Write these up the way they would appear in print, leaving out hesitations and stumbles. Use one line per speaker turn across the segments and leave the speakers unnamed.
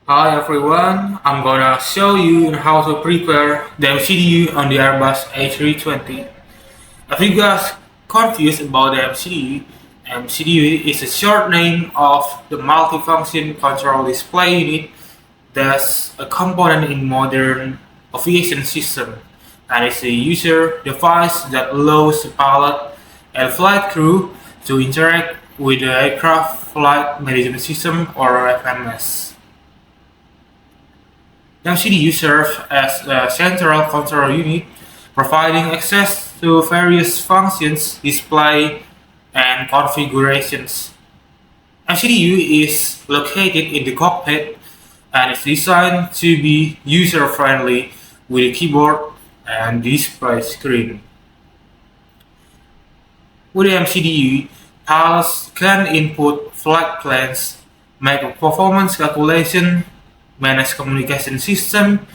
Hi everyone, I'm gonna show you how to prepare the MCDU on the Airbus A320. If you guys confused about the MCDU, MCDU is a short name of the multifunction control display unit that's a component in modern aviation system and it's a user device that allows the pilot and flight crew to interact with the aircraft flight management system or FMS. MCDU serves as a central control unit, providing access to various functions, display, and configurations. MCDU is located in the cockpit and is designed to be user-friendly with a keyboard and display screen. With the MCDU, pilots can input flight plans, make a performance calculation, manage communication system,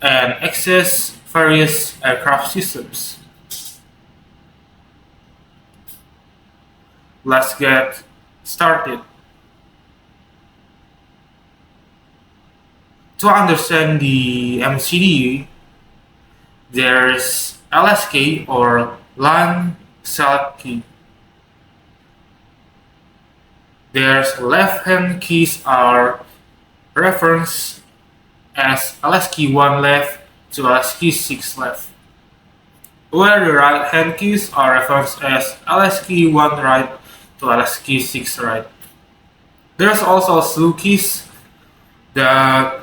and access various aircraft systems. Let's get started. To understand the MCDU, there's LS key or line select key. There's left-hand keys are referenced as LS key 1 left to LS key 6 left, where the right-hand keys are referenced as LS key 1 right to LS key 6 right. There's also slew keys that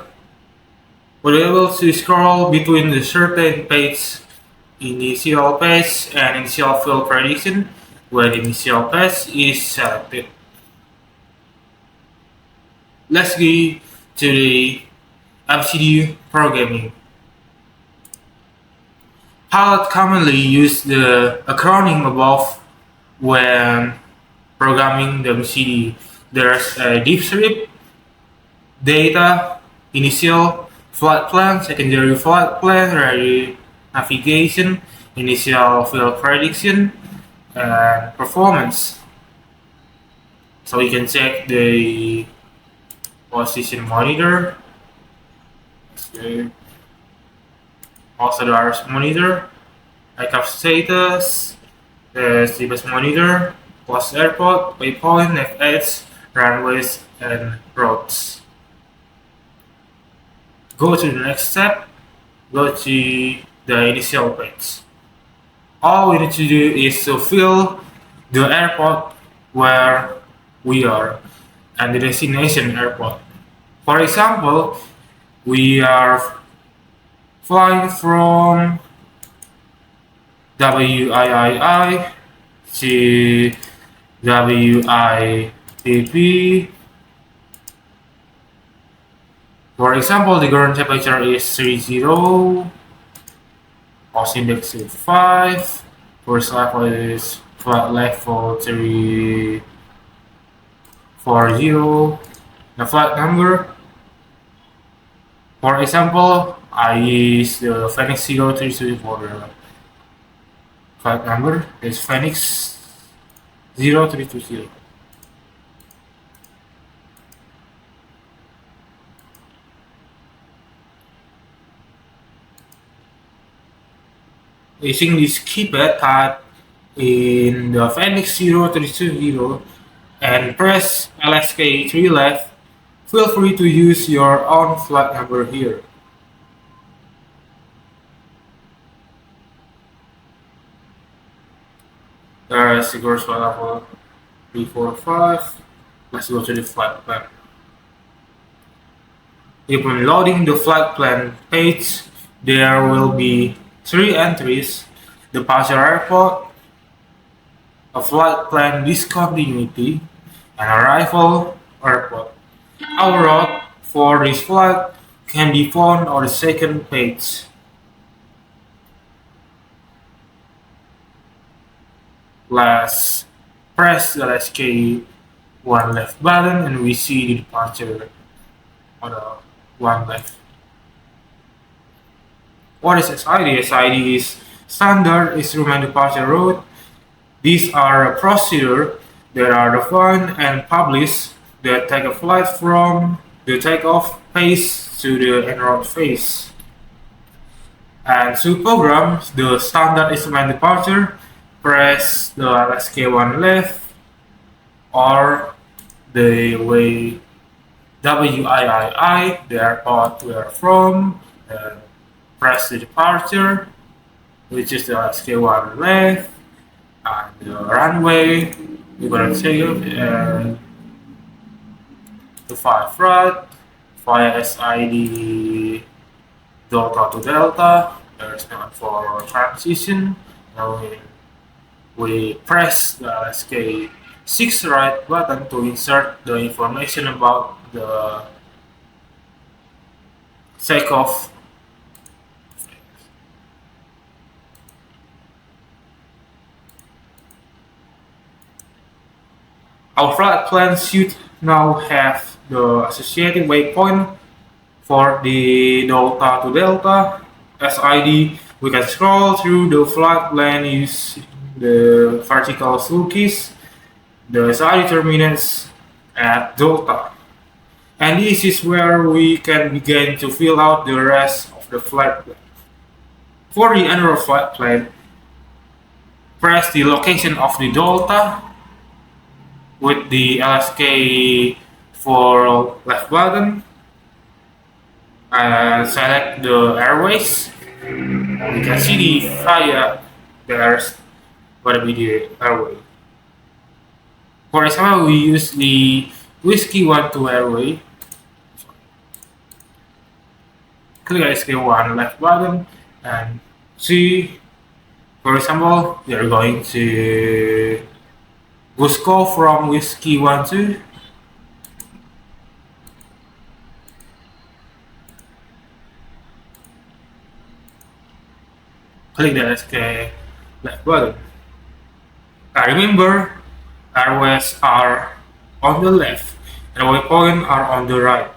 will be able to scroll between the certain page, initial page and initial field prediction, where the initial page is selected. Let's go to the MCDU programming. Pilots commonly use the acronym above when programming the MCDU. There's a deep strip, data, initial flight plan, secondary flight plan, ready navigation, initial field prediction, and performance. So we can check the position monitor, also the RS monitor, aircraft status, the CBS monitor, post airport, waypoint, nav edge, runways, and roads. Go to the next step, go to the initial page. All we need to do is to fill the airport where we are and the destination airport. For example, we are flying from WIII to WIPP. For example, the current temperature is 30, cost index is 5, first level is flight level 340, the flight number. For example, I use the Phoenix 032 for the flight number. It's Phoenix 0320. Using this keypad, type in the Phoenix 0320 and press LSK 3 left. Feel free to use your own flight number here. There is the course flight level 345. Let's go to the flight plan. Upon loading the flight plan page, there will be 3 entries: departure airport, a flight plan discontinuity, and arrival airport. Our route for this flight can be found on the second page. Let's press the SK1 left button and we see the departure on the 1 left. What is SID? SID is Standard Instrument Departure Route. These are a procedure that are defined and published that take a flight from the takeoff phase to the en route phase. And to program the standard instrument departure, press the LSK1 left or the way WIII, the airport we are from, and press the departure, which is the LSK1 left, and the runway we're gonna take to 5 right via SID Delta to Delta. There's not for transition. Now we press the LSK6 right button to insert the information about the takeoff. Our flight plan should now have the associated waypoint for the Delta to Delta SID. We can scroll through the flight plan using the vertical slow keys. The SID terminates at Delta. And this is where we can begin to fill out the rest of the flight plan. For the annual flight plan, press the location of the Delta with the LSK for left button and select the airways. You can see the fire there's gonna be the airway. For example, we use the Whiskey 12 airway. Click LSK1 left button and see, for example, we are going to Cusco from Whiskey 12. Click the LSK left button. Now remember, airways are on the left and waypoint are on the right.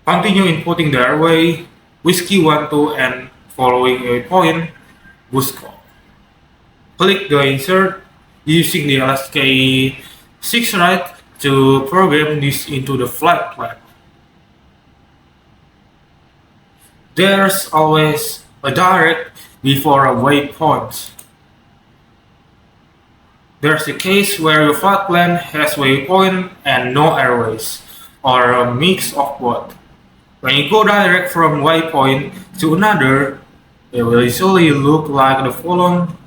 Continue inputting the airway, Whiskey 12 and following waypoint, Cusco. Click the insert using the LSK6 right to program this into the flight plan. There's always a direct before a waypoint. There's a case where your flight plan has waypoint and no airways, or a mix of both. When you go direct from waypoint to another, it will usually look like the following: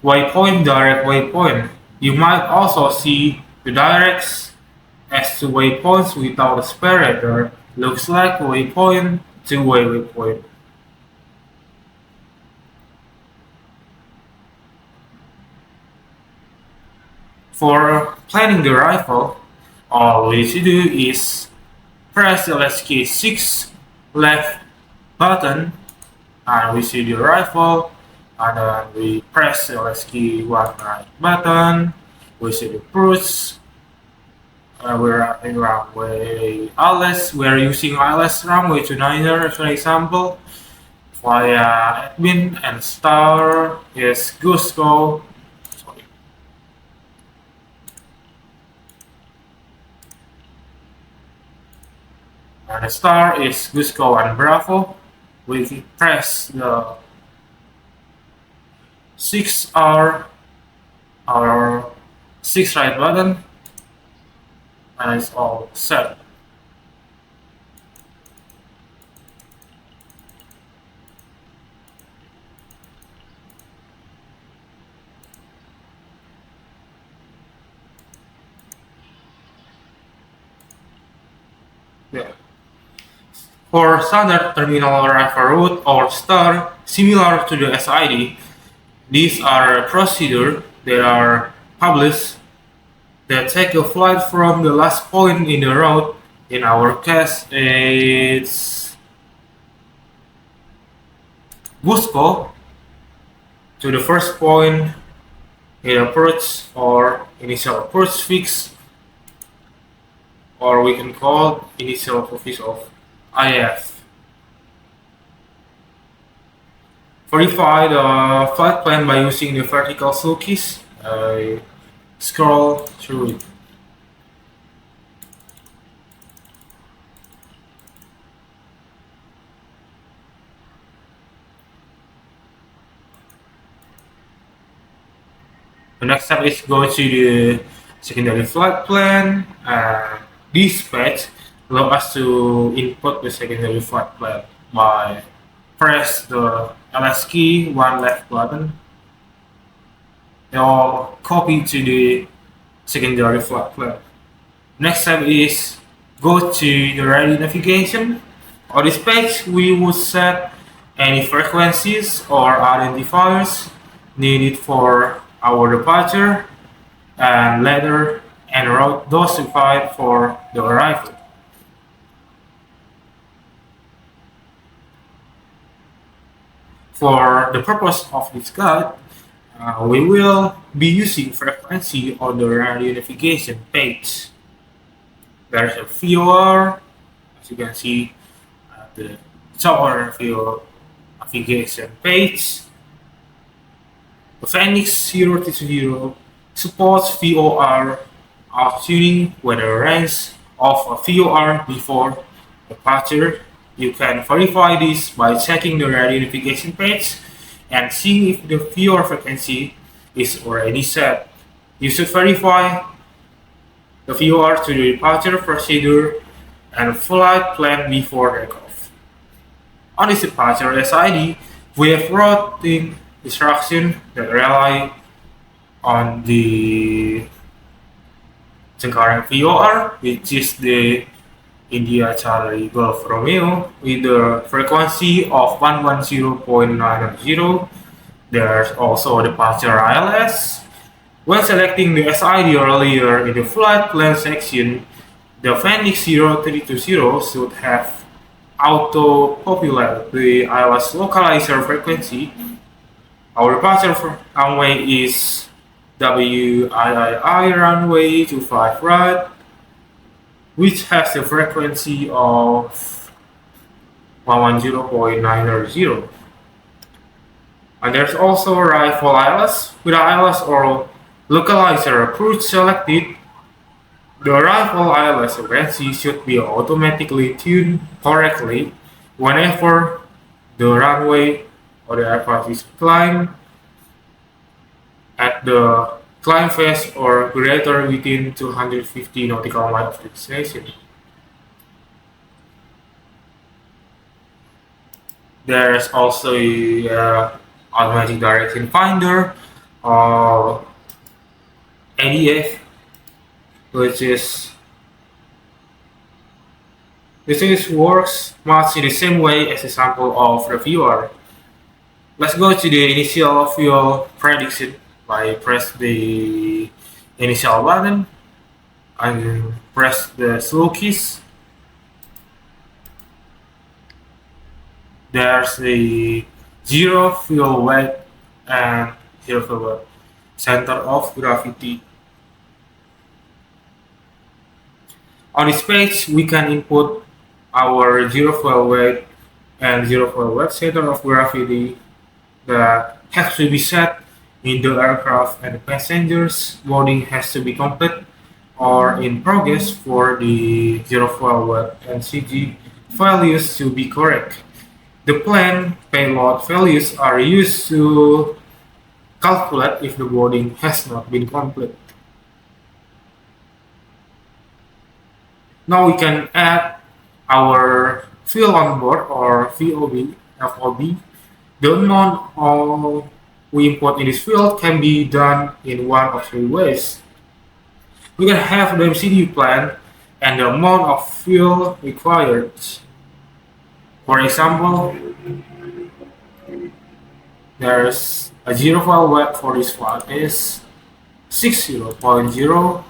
waypoint, direct, waypoint. You might also see the directs as two waypoints without a separator. Looks like a waypoint, two-way waypoint. For planning the arrival, all we need to do is press the LSK6 left button and we see the arrival, and then we press the LSK1 right button, we see the approach. We're in runway ILS, we're using ILS runway 29er as an example. Via admin and star is Cusco. And the star is Cusco and Bravo. We press the 6R or 6 right button and it's all set. Yeah. For standard terminal arrival route or star, similar to the SID, these are procedures that are published that take a flight from the last point in the route. In our case, it's Cusco to the first point in approach or initial approach fix, or we can call initial approach of IF. Verify the flight plan by using the vertical slow keys. Scroll through it. The next step is go to the secondary flight plan. This page allow us to input the secondary flight plan by press the LS key, one left button, or copy to the secondary flight plan. Next step is go to the radio navigation. On this page, we would set any frequencies or identifiers needed for our departure and later en route those required for the arrival. For the purpose of this guide, we will be using frequency on the radio navigation page. There's a VOR, as you can see at the top VOR navigation page. The Phoenix 030 supports VOR tuning with a range of a VOR before departure. You can verify this by checking the radio navigation page and seeing if the VOR frequency is already set. You should verify the VOR to the departure procedure and flight plan before takeoff. On this departure SID, we have routing instructions that rely on the current VOR, which is the India Charlie Golf Romeo with the frequency of 110.900. There's also a departure ILS. When selecting the SID earlier in the flight plan section, the Phoenix 0320 should have auto-populate the ILS localizer frequency. Our departure runway is WIII runway 25 right, which has the frequency of 110.900. And there's also rifle ILS. With ILS or localizer approach selected, the rifle ILS frequency should be automatically tuned correctly whenever the runway or the aircraft is climbed at the climb phase or greater within 250 nautical miles of the destination. There's also a automatic direction finder or ADF, which works much in the same way as the sample of the viewer. Let's go to the initial fuel prediction by press the initial button and press the slow keys. There's the zero fuel weight and zero fuel weight center of gravity. On this page, we can input our zero fuel weight and zero fuel weight center of gravity that has to be set in the aircraft, and the passengers boarding has to be complete or in progress for the zero fuel weight and CG values to be correct. The planned payload values are used to calculate if the boarding has not been complete. Now we can add our fuel on board or FOB. The amount we import in this field can be done in one of three ways. We can have the MCD plan and the amount of fuel required. For example, there's a zero fuel weight for this flight is 60.0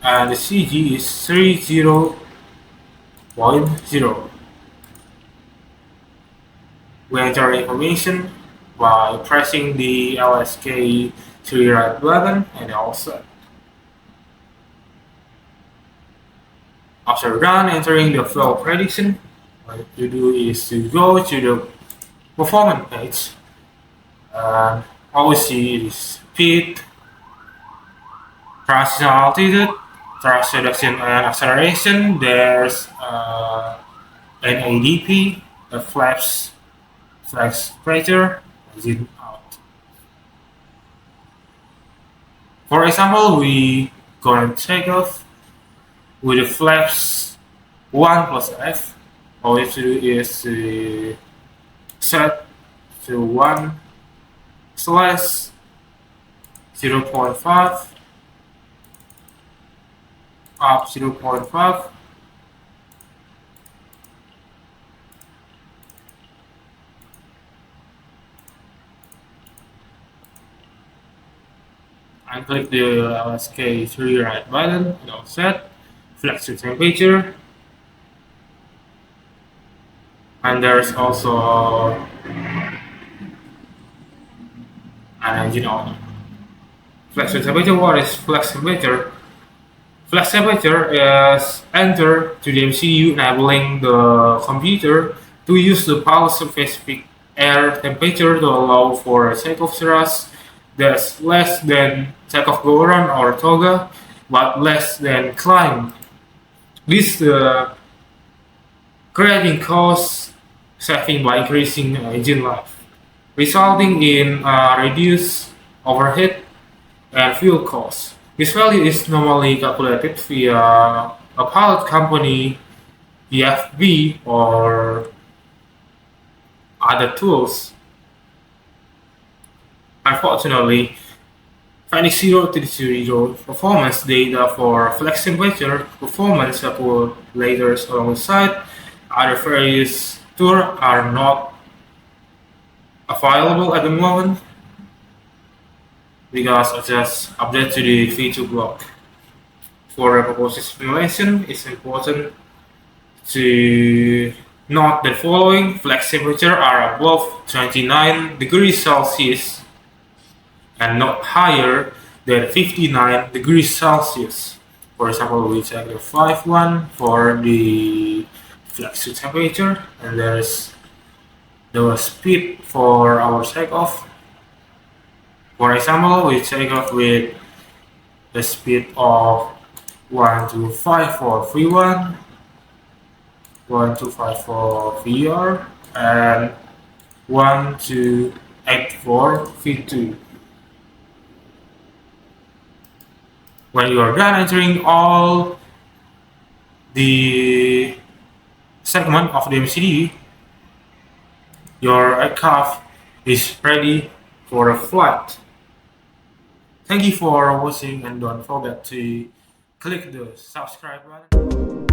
and the CG is 30.0. We enter information by pressing the LSK to the right button and all set. After done entering the fuel prediction, what you do is to go to the performance page. Always see the speed, transition altitude, thrust reduction and acceleration. There's an ADP, a flaps pressure, in out. For example, we gonna take off with the flaps 1 plus F. All you have to do is to set to 1 slash 0.5 up 0.5 and click the LSK3 right button and offset, flex the temperature, and there's also an engine on. Flex the temperature. What is flex temperature? Flex temperature is entered to the MCU, enabling the computer to use the pilot-specific air temperature to allow for a takeoff thrust that's less than takeoff go-around or toga, but less than climb. This creating cost saving by increasing engine life, resulting in reduced overhead and fuel costs. This value is normally calculated via a pilot company EFB or other tools. Unfortunately, finding 0 to 0 performance data for flex temperature performance calculators alongside other various tools are not available at the moment because I just update to the feature block. For a proposed simulation, it's important to note the following: flex temperature are above 29 degrees Celsius and not higher than 59 degrees Celsius. For example, we check the 5.1 for the flex temperature, and there's the speed for our takeoff. For example, we take off with the speed of 125 for V1, 125 for VR, and 128 for V2. When you are done entering all the segment of the MCD, your aircraft is ready for a flight. Thank you for watching, and don't forget to click the subscribe button.